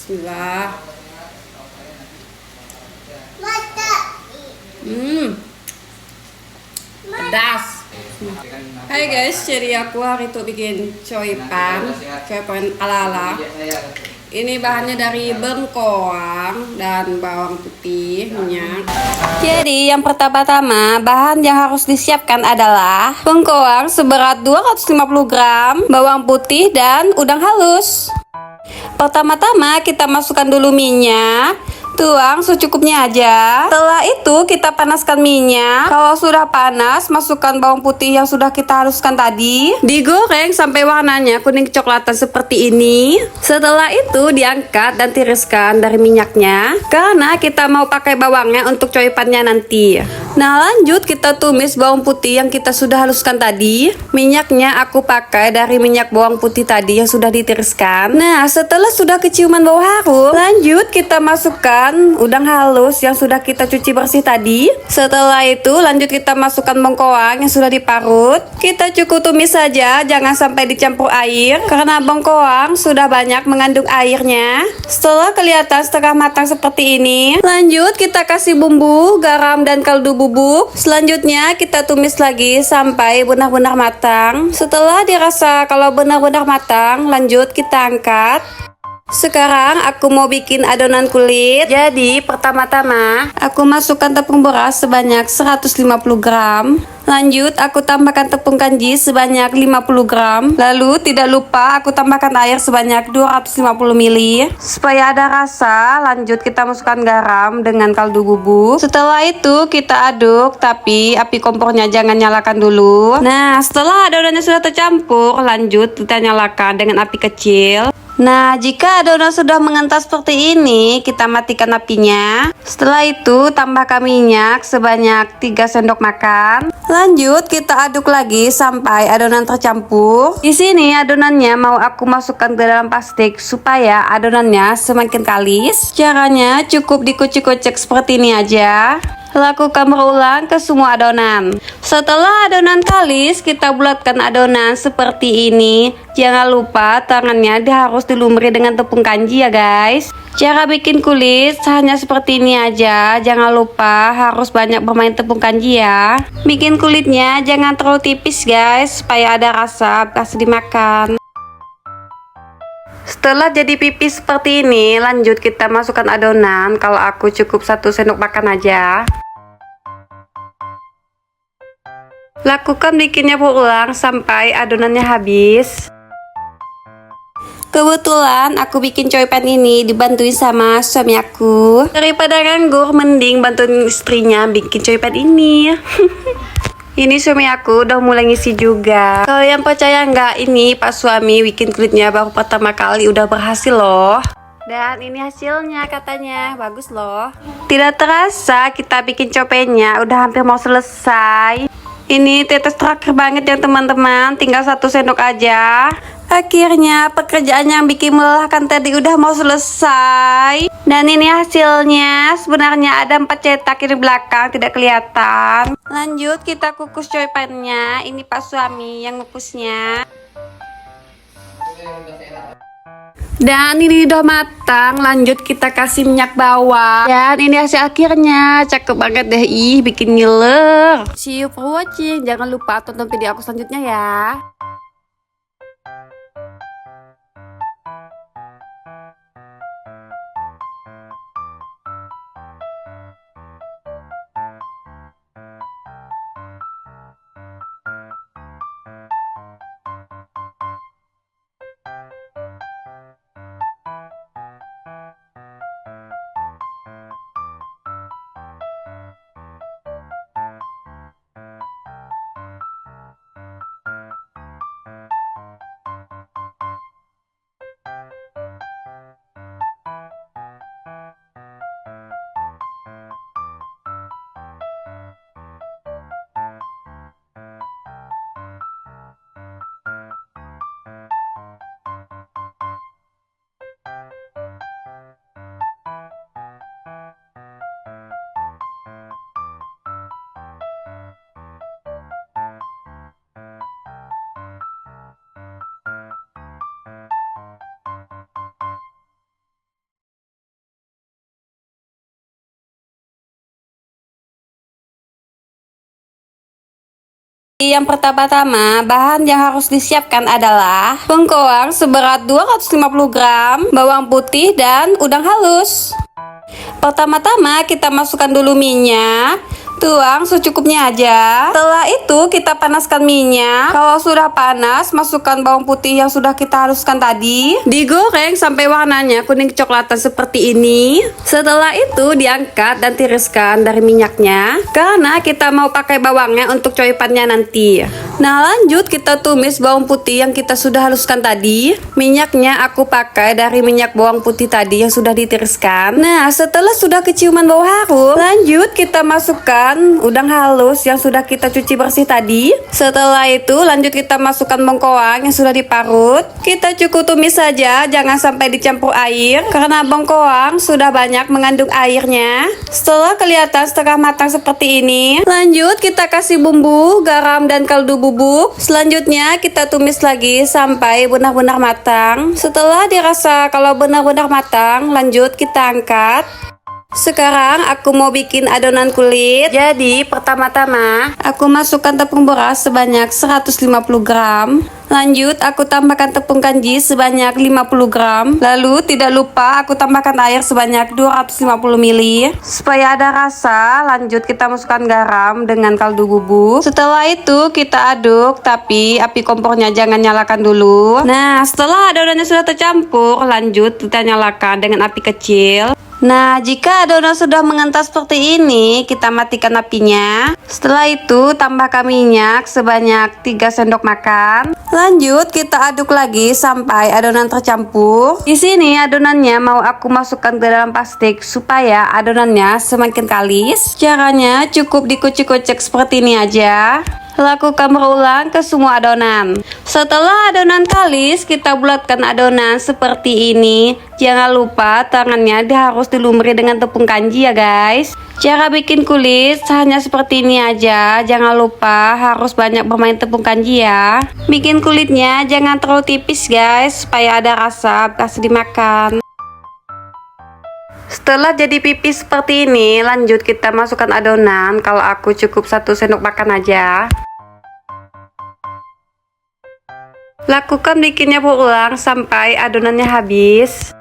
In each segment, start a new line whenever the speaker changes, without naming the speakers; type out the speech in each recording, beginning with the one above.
Bismillah. Hmm, pedas. Hai guys, jadi aku hari itu bikin coipan ala-ala. Ini bahannya dari bengkoang dan bawang putih, minyak. Jadi yang pertama-tama bahan yang harus disiapkan adalah bengkoang seberat 250 gram, bawang putih dan udang halus. Pertama-tama kita masukkan dulu minyak. Tuang secukupnya aja. Setelah itu kita panaskan minyak. Kalau sudah panas, masukkan bawang putih yang sudah kita haluskan tadi. Digoreng sampai warnanya kuning kecoklatan seperti ini. Setelah itu diangkat dan tiriskan dari minyaknya. Karena kita mau pakai bawangnya untuk coipannya nanti. Nah lanjut kita tumis bawang putih yang kita sudah haluskan tadi. Minyaknya aku pakai dari minyak bawang putih tadi yang sudah ditiriskan. Nah setelah sudah keciuman bau harum, lanjut kita masukkan udang halus yang sudah kita cuci bersih tadi. Setelah itu lanjut kita masukkan bengkoang yang sudah diparut. Kita cukup tumis saja, jangan sampai dicampur air karena bengkoang sudah banyak mengandung airnya. Setelah kelihatan setengah matang seperti ini, lanjut kita kasih bumbu, garam dan kaldu bubuk. Selanjutnya kita tumis lagi sampai benar-benar matang. Setelah dirasa kalau benar-benar matang, lanjut kita angkat. Sekarang aku mau bikin adonan kulit. Jadi pertama-tama aku masukkan tepung beras sebanyak 150 gram. Lanjut aku tambahkan tepung kanji sebanyak 50 gram. Lalu tidak lupa aku tambahkan air sebanyak 250 ml. Supaya ada rasa, lanjut kita masukkan garam dengan kaldu bubuk. Setelah itu kita aduk, tapi api kompornya jangan nyalakan dulu. Nah setelah adonannya sudah tercampur, lanjut kita nyalakan dengan api kecil. Nah, jika adonan sudah mengental seperti ini, kita matikan apinya. Setelah itu, tambahkan minyak sebanyak 3 sendok makan. Lanjut, kita aduk lagi sampai adonan tercampur. Di sini adonannya mau aku masukkan ke dalam plastik supaya adonannya semakin kalis. Caranya cukup dikucek-kucek seperti ini aja. Lakukan berulang ke semua adonan. Setelah adonan kalis, kita bulatkan adonan seperti ini. Jangan lupa tangannya harus dilumuri dengan tepung kanji ya guys. Cara bikin kulit hanya seperti ini aja. Jangan lupa harus banyak bermain tepung kanji ya. Bikin kulitnya jangan terlalu tipis guys, supaya ada rasa pas dimakan. Setelah jadi pipis seperti ini, lanjut kita masukkan adonan. Kalau aku cukup 1 sendok makan aja. Lakukan bikinnya berulang sampai adonannya habis. Kebetulan aku bikin coipan ini dibantuin sama suami aku. Daripada nganggur, mending bantuin istrinya bikin coipan ini. Ini suami aku udah mulai ngisi juga. Kalau yang percaya nggak, ini Pak suami bikin kulitnya baru pertama kali udah berhasil loh. Dan ini hasilnya katanya bagus loh. Tidak terasa kita bikin copennya udah hampir mau selesai. Ini tetes terakhir banget ya teman-teman, tinggal 1 sendok aja. Akhirnya pekerjaan yang bikin melelahkan tadi udah mau selesai. Dan ini hasilnya. Sebenarnya ada 4 cetak di belakang, tidak kelihatan. Lanjut kita kukus coipannya. Ini Pak suami yang ngukusnya. Dan ini udah matang. Lanjut kita kasih minyak bawang. Dan ini hasil akhirnya. Cakep banget deh, ih bikin ngiler. See you for watching. Jangan lupa tonton video aku selanjutnya ya. Yang pertama-tama, bahan yang harus disiapkan adalah bengkoang seberat 250 gram, bawang putih, dan udang halus. Pertama-tama kita masukkan dulu minyak. Tuang secukupnya aja. Setelah itu kita panaskan minyak. Kalau sudah panas, masukkan bawang putih yang sudah kita haluskan tadi. Digoreng sampai warnanya kuning kecoklatan seperti ini. Setelah itu diangkat dan tiriskan dari minyaknya, karena kita mau pakai bawangnya untuk coipannya nanti. Nah, lanjut kita tumis bawang putih yang kita sudah haluskan tadi. Minyaknya aku pakai dari minyak bawang putih tadi yang sudah ditiriskan. Nah, setelah sudah keciuman bau harum, lanjut kita masukkan udang halus yang sudah kita cuci bersih tadi. Setelah itu lanjut kita masukkan bengkoang yang sudah diparut. Kita cukup tumis saja, jangan sampai dicampur air, karena bengkoang sudah banyak mengandung airnya. Setelah kelihatan setengah matang seperti ini, lanjut kita kasih bumbu, garam, dan kaldu bubuk. Selanjutnya kita tumis lagi sampai benar-benar matang. Setelah dirasa kalau benar-benar matang, lanjut kita angkat. Sekarang aku mau bikin adonan kulit. Jadi pertama-tama aku masukkan tepung beras sebanyak 150 gram. Lanjut aku tambahkan tepung kanji sebanyak 50 gram. Lalu tidak lupa aku tambahkan air sebanyak 250 ml supaya ada rasa. Lanjut kita masukkan garam dengan kaldu bubuk. Setelah itu kita aduk, tapi api kompornya jangan nyalakan dulu. Nah, setelah adonannya sudah tercampur, lanjut kita nyalakan dengan api kecil. Nah, jika adonan sudah mengental seperti ini, kita matikan apinya. Setelah itu, tambahkan minyak sebanyak 3 sendok makan. Lanjut, kita aduk lagi sampai adonan tercampur. Di sini adonannya mau aku masukkan ke dalam plastik supaya adonannya semakin kalis. Caranya cukup dikucek-kucek seperti ini aja. Lakukan berulang ke semua adonan. Setelah adonan kalis, kita bulatkan adonan seperti ini. Jangan lupa tangannya harus dilumuri dengan tepung kanji ya guys. Cara bikin kulit hanya seperti ini aja. Jangan lupa harus banyak bermain tepung kanji ya. Bikin kulitnya jangan terlalu tipis guys, supaya ada rasa pas dimakan. Setelah jadi pipis seperti ini, lanjut kita masukkan adonan. Kalau aku cukup 1 sendok makan aja. Lakukan bikinnya berulang sampai adonannya habis.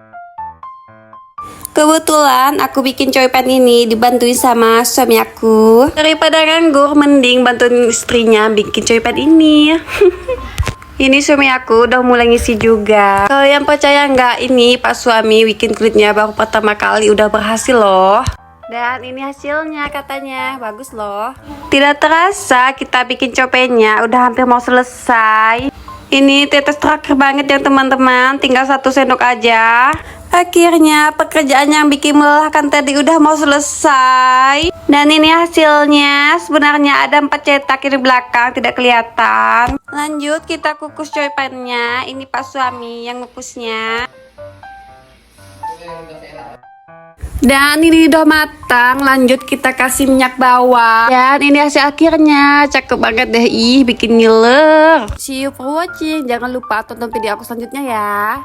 Kebetulan aku bikin coipan ini dibantuin sama suami aku. Daripada nganggur, mending bantuin istrinya bikin coipan ini. Ini suami aku udah mulai ngisi juga. Kalau yang percaya nggak, ini Pak suami bikin kulitnya baru pertama kali udah berhasil loh. Dan ini hasilnya, katanya bagus loh. Tidak terasa kita bikin coipannya udah hampir mau selesai. Ini tetes terakhir banget ya teman-teman, tinggal 1 sendok aja. Akhirnya pekerjaan yang bikin melelahkan tadi udah mau selesai. Dan ini hasilnya. Sebenarnya ada 4 cetak di belakang, tidak kelihatan. Lanjut kita kukus coipannya. Ini Pak suami yang ngukusnya. Dan ini udah matang. Lanjut kita kasih minyak bawang. Dan ini hasil akhirnya. Cakep banget deh. Ih, bikin ngiler. See you for watching. Jangan lupa tonton video aku selanjutnya ya.